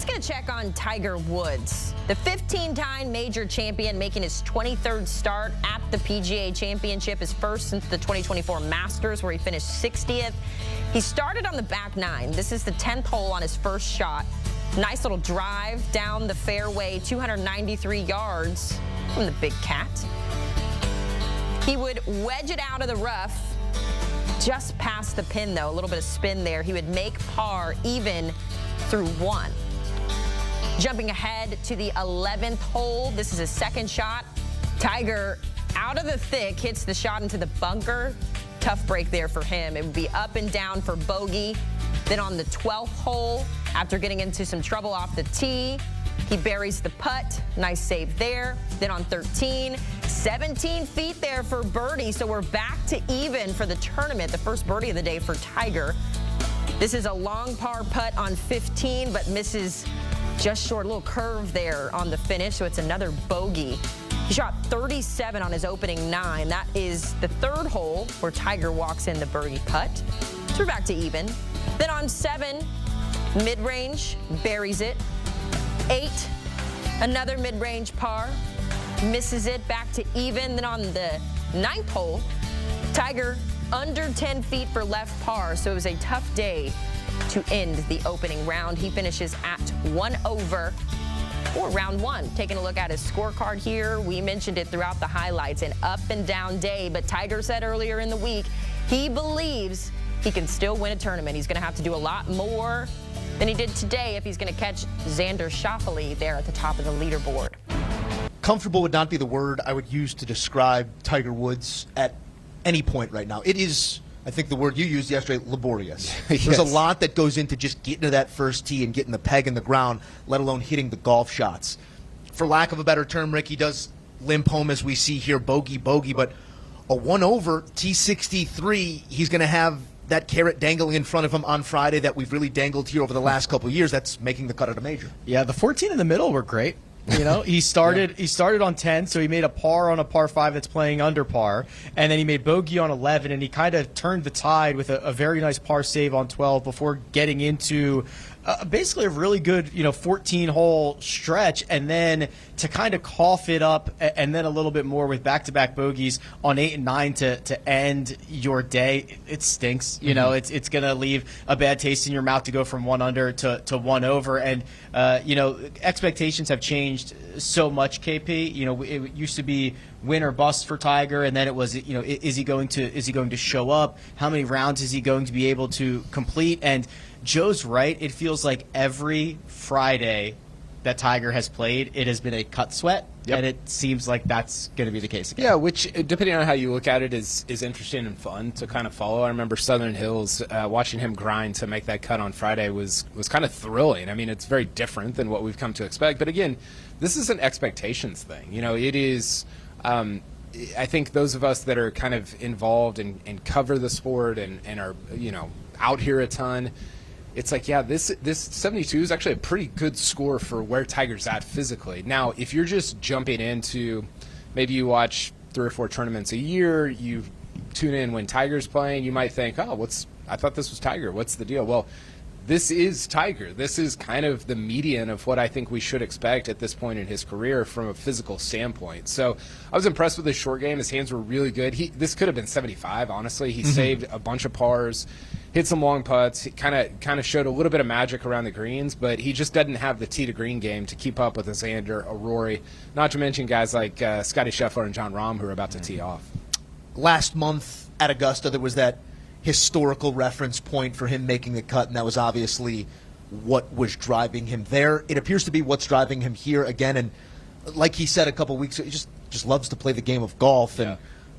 going to check on Tiger Woods, the 15-time major champion making his 23rd start at the PGA Championship, his first since the 2024 Masters, where he finished 60th. He started on the back nine. This is the 10th hole on his first shot. Nice little drive down the fairway, 293 yards from the big cat. He would wedge it out of the rough, just past the pin, though. A little bit of spin there. He would make par even through one. Jumping ahead to the 11th hole. This is his second shot. Tiger, out of the thick, hits the shot into the bunker. Tough break there for him. It would be up and down for bogey. Then on the 12th hole, after getting into some trouble off the tee, he buries the putt. Nice save there. Then on 13, 17 feet there for birdie. So we're back to even for the tournament. The first birdie of the day for Tiger. This is a long par putt on 15, but misses just short. A little curve there on the finish, so it's another bogey. He shot 37 on his opening 9. That is the third hole where Tiger walks in the birdie putt. So we're back to even. Then on 7, mid-range, buries it. 8, another mid-range par, misses it, back to even. Then on the 9th hole, Tiger under 10 feet for left par, so it was a tough day to end the opening round. He finishes at 1 over for round 1. Taking a look at his scorecard here, we mentioned it throughout the highlights, an up and down day, but Tiger said earlier in the week he believes he can still win a tournament. He's going to have to do a lot more than he did today if he's going to catch Xander Schauffele there at the top of the leaderboard. Comfortable would not be the word I would use to describe Tiger Woods at any point right now. It is, I think the word you used yesterday, laborious. Yes. There's a lot that goes into just getting to that first tee and getting the peg in the ground, let alone hitting the golf shots. For lack of a better term, Rick, he does limp home as we see here, bogey, but a 1 over, T63, he's going to have that carrot dangling in front of him on Friday that we've really dangled here over the last couple of years. That's making the cut at a major. Yeah, the 14 in the middle were great. You know, he started on 10, so he made a par on a par 5 that's playing under par, and then he made bogey on 11, and he kind of turned the tide with a very nice par save on 12 before getting into basically a really good 14-hole stretch, and then to kind of cough it up and then a little bit more with back-to-back bogeys on 8 and 9 to end your day. It stinks. You know, it's going to leave a bad taste in your mouth to go from 1 under to 1 over, and expectations have changed so much, KP. It used to be win or bust for Tiger, and then it was, is he going to show up? How many rounds is he going to be able to complete? And Joe's right. It feels like every Friday that Tiger has played, it has been a cut sweat, and it seems like that's going to be the case again. Yeah, which, depending on how you look at it, is interesting and fun to kind of follow. I remember Southern Hills, watching him grind to make that cut on Friday was kind of thrilling. I mean, it's very different than what we've come to expect. But again, this is an expectations thing. It is I think those of us that are kind of involved and cover the sport and are, out here a ton, it's like, yeah, this 72 is actually a pretty good score for where Tiger's at physically. Now, if you're just jumping into, maybe you watch 3 or 4 tournaments a year, you tune in when Tiger's playing, you might think, oh, I thought this was Tiger. What's the deal? Well, this is Tiger. This is kind of the median of what I think we should expect at this point in his career from a physical standpoint. So I was impressed with his short game. His hands were really good. This could have been 75, honestly. He saved a bunch of pars, hit some long putts. He kind of showed a little bit of magic around the greens, but he just doesn't have the tee to green game to keep up with a Xander, a Rory, not to mention guys like Scottie Scheffler and Jon Rahm who are about to tee off. Last month at Augusta, there was that historical reference point for him making the cut, and that was obviously what was driving him there. It appears to be what's driving him here again, and like he said a couple weeks ago, he just loves to play the game of golf, and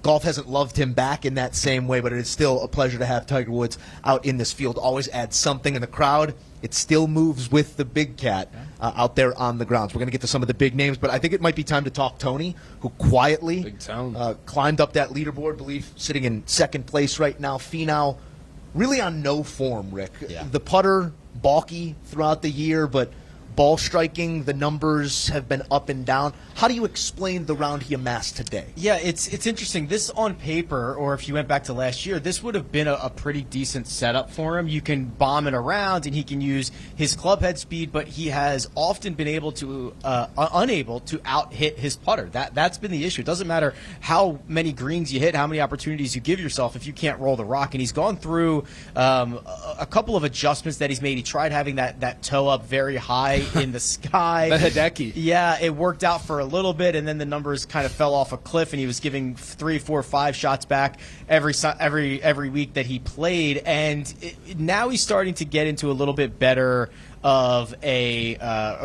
golf hasn't loved him back in that same way, but it is still a pleasure to have Tiger Woods out in this field. Always adds something in the crowd. It still moves with the big cat out there on the grounds. We're going to get to some of the big names, but I think it might be time to talk Tony, who quietly climbed up that leaderboard, I believe sitting in second place right now. Finau, really on no form, Rick. Yeah. The putter, balky throughout the year, but ball striking, the numbers have been up and down. How do you explain the round he amassed today? Yeah, it's interesting. This on paper, or if you went back to last year, this would have been a pretty decent setup for him. You can bomb it around, and he can use his club head speed, but he has often been unable to out hit his putter. That's been the issue. It doesn't matter how many greens you hit, how many opportunities you give yourself if you can't roll the rock. And he's gone through a couple of adjustments that he's made. He tried having that toe up very high in the sky. The Hideki. Yeah, it worked out for a little bit, and then the numbers kind of fell off a cliff, and he was giving 3, 4, 5 shots back every week that he played. And now he's starting to get into a little bit better of a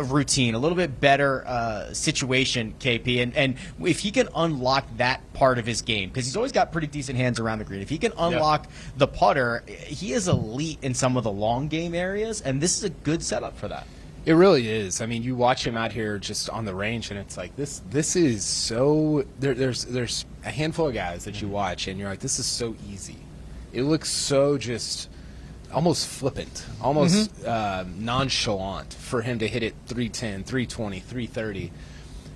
routine, a little bit better situation, KP. And if he can unlock that part of his game, because he's always got pretty decent hands around the green, if he can unlock the putter, he is elite in some of the long game areas, and this is a good setup for that. It really is. I mean, you watch him out here just on the range, and it's like this is so. There's a handful of guys that you watch, and you're like, this is so easy. It looks so just almost flippant, almost nonchalant for him to hit it 310, 320, 330.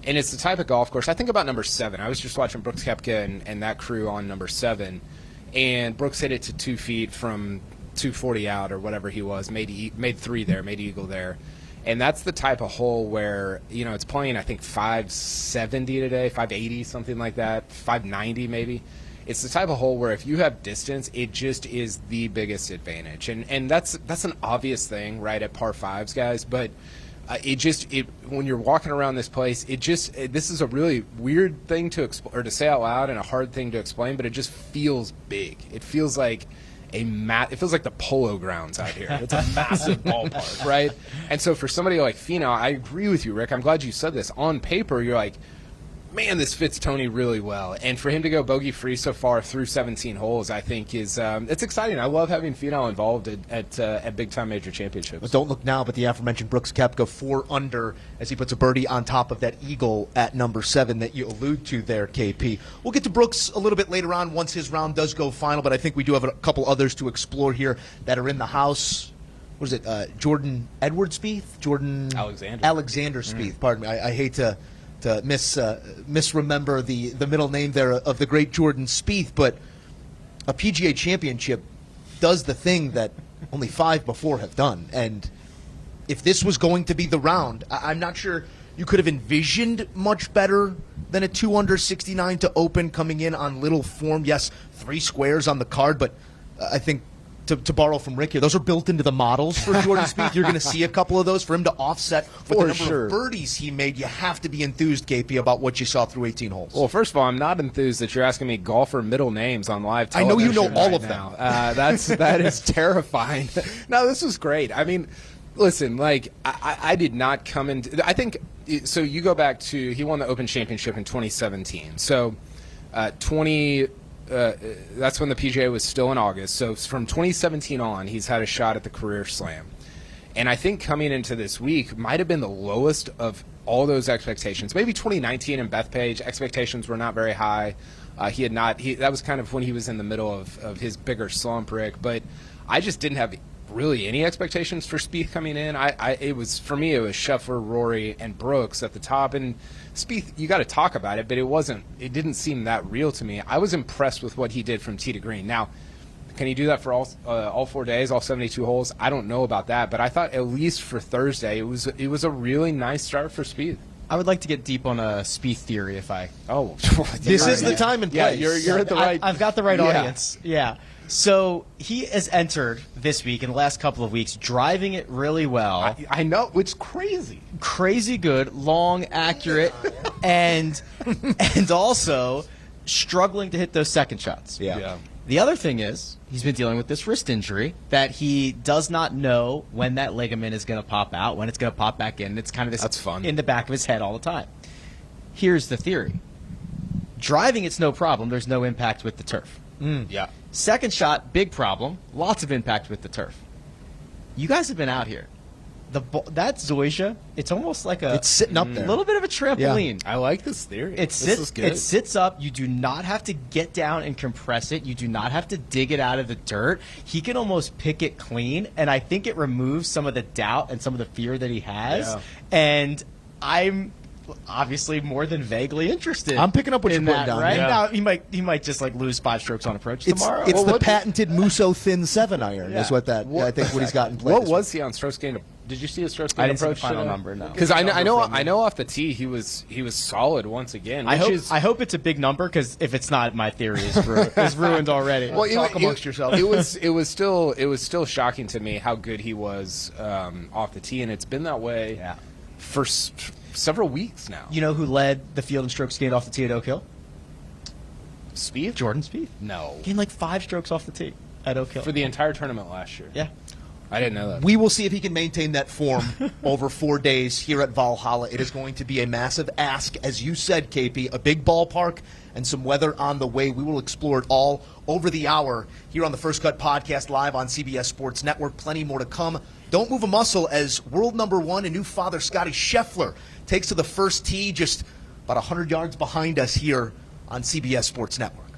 And it's the type of golf course. I think about number 7. I was just watching Brooks Koepka and that crew on number 7, and Brooks hit it to 2 feet from 240 out or whatever he was, made 3 there, made eagle there. And that's the type of hole where, it's playing, I think, 570 today, 580, something like that, 590 maybe. It's the type of hole where if you have distance, it just is the biggest advantage. And that's an obvious thing, right, at par 5s, guys. But when you're walking around this place, this is a really weird thing to say out loud and a hard thing to explain, but it just feels big. It feels like it feels like the Polo Grounds out here. It's a massive ballpark, right? And so for somebody like Finau, I agree with you, Rick. I'm glad you said this. On paper, you're like, man, this fits Tony really well. And for him to go bogey-free so far through 17 holes, I think is it's exciting. I love having Finau involved at big-time major championships. Well, don't look now, but the aforementioned Brooks Koepka 4 under as he puts a birdie on top of that eagle at number 7 that you allude to there, KP. We'll get to Brooks a little bit later on once his round does go final, but I think we do have a couple others to explore here that are in the house. What is it, Jordan Edward Spieth? Jordan Alexander Spieth, pardon me. I hate to misremember the middle name there of the great Jordan Spieth, but a PGA Championship does the thing that only 5 before have done. And if this was going to be the round, I'm not sure you could have envisioned much better than a 2 under 69 to open coming in on little form. Yes, 3 squares on the card, but I think to borrow from Rick here, those are built into the models for Jordan Spieth. You're going to see a couple of those for him to offset with the number of birdies he made. You have to be enthused, KP, about what you saw through 18 holes. Well, first of all, I'm not enthused that you're asking me golfer middle names on live television. I know you know all of them. That is terrifying. No, this was great. I mean, listen, like I did not come into. I think so. You go back to he won the Open Championship in 2017. So, that's when the PGA was still in August. So from 2017 on, he's had a shot at the Career Slam. And I think coming into this week might have been the lowest of all those expectations. Maybe 2019 and Bethpage, expectations were not very high. That was kind of when he was in the middle of his bigger slump, Rick. But I just didn't have really any expectations for Spieth coming in. It was Scheffler, Rory, and Brooks at the top. And Spieth, you got to talk about it, but it didn't seem that real to me. I was impressed with what he did from tee to green. Now, can he do that for all 4 days, all 72 holes? I don't know about that, but I thought at least for Thursday, it was a really nice start for Spieth. I would like to get deep on a Spieth theory if I. Oh, this is the time and place. Yeah, you're at the right. I've got the right audience. Yeah. So he has entered this week in the last couple of weeks, driving it really well. I know, it's crazy. Crazy good, long, accurate, and also struggling to hit those second shots. Yeah. The other thing is he's been dealing with this wrist injury that he does not know when that ligament is going to pop out, when it's going to pop back in. It's kind of this That's fun. In the back of his head all the time. Here's the theory. Driving, it's no problem. There's no impact with the turf. Yeah. Second shot, big problem. Lots of impact with the turf. You guys have been out here. that Zoysia, it's almost like It's sitting up there. a little bit of a trampoline. I like this theory. This is good. It sits up. You do not have to get down and compress it. You do not have to dig it out of the dirt. He can almost pick it clean, and I think it removes some of the doubt and some of the fear that he has. Yeah. And I'm obviously more than vaguely interested. I'm picking up what in you're putting that, down. right Yeah. now. He might just like lose 5 strokes on approach tomorrow. It's the patented Musso thin 7 iron is what that I think what he's got in play. What was he on strokes gained? Did you see his strokes gained I didn't see the approach? final number, no. Because I know off the tee he was solid once again. I hope it's a big number, because if it's not, my theory is ruined already. Well, talk amongst yourselves. It was still shocking to me how good he was off the tee, and it's been that way for several weeks now. You know who led the field in strokes gained off the tee at Oak Hill? Spieth? Jordan Spieth. No. Gained like 5 strokes off the tee at Oak Hill For the entire tournament last year. Yeah. I didn't know that. We will see if he can maintain that form over 4 days here at Valhalla. It is going to be a massive ask, as you said, KP, a big ballpark and some weather on the way. We will explore it all over the hour here on the First Cut Podcast live on CBS Sports Network. Plenty more to come. Don't move a muscle as world number 1 and new father Scotty Scheffler takes to the first tee just about 100 yards behind us here on CBS Sports Network.